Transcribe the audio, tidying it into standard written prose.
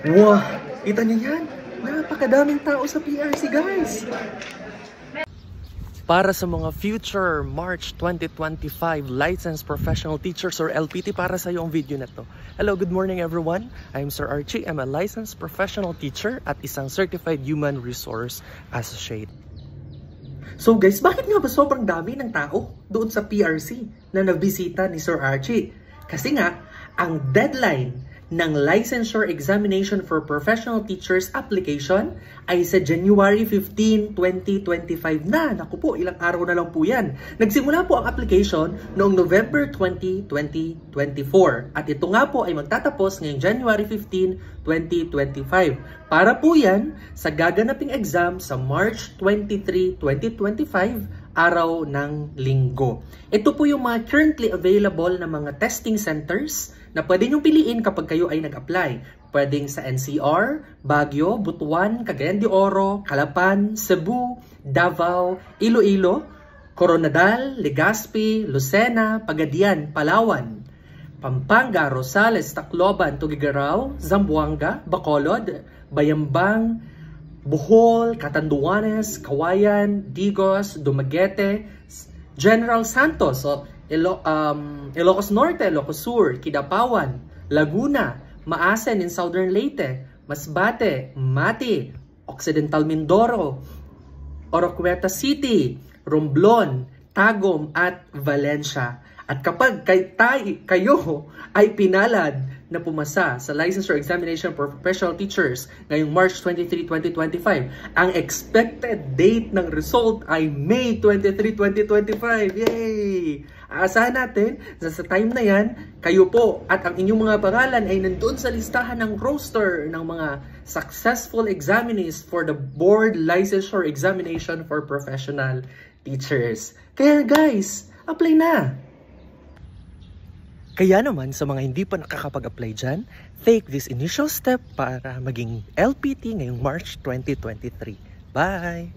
Wow! Kita niyo yan? Napakadaming tao sa PRC, guys! Para sa mga future March 2025 Licensed Professional Teachers or LPT, para sa iyo ang video na to. Hello, good morning everyone. I'm Sir Archie. I'm a licensed professional teacher at isang certified human resource associate. So guys, bakit nga ba sobrang dami ng tao doon sa PRC na nabisita ni Sir Archie? Kasi nga, ang deadline ng Licensure Examination for Professional Teachers application ay sa January 15, 2025 na. Naku po, ilang araw na lang po yan. Nagsimula po ang application noong November 20, 2024. At ito nga po ay magtatapos ngayong January 15, 2025. Para po yan sa gaganaping exam sa March 23, 2025, araw ng linggo. Ito po yung mga currently available na mga testing centers na pwede nyo piliin kapag kayo ay nag-apply. Pwedeng sa NCR, Baguio, Butuan, Cagayan de Oro, Calapan, Cebu, Davao, Iloilo, Coronadal, Legazpi, Lucena, Pagadian, Palawan, Pampanga, Rosales, Tacloban, Tuguegarao, Zamboanga, Bacolod, Bayambang, Bohol, Catanduanes, Kawayan, Digos, Dumaguete, General Santos, Ilocos Norte, Ilocos Sur, Kidapawan, Laguna, Maasen in Southern Leyte, Masbate, Mati, Occidental Mindoro, Oroquieta City, Romblon, Tagum at Valencia. At kapag kayo ay pinalad na pumasa sa Licensure Examination for Professional Teachers ngayong March 23, 2025, ang expected date ng result ay May 23, 2025. Yay! Aasahan natin na sa time na yan, kayo po at ang inyong mga pangalan ay nandoon sa listahan ng roster ng mga successful examinees for the Board Licensure Examination for Professional Teachers. Kaya guys, apply na! Kaya naman sa mga hindi pa nakakapag-apply dyan, take this initial step para maging LPT ngayong March 2023. Bye!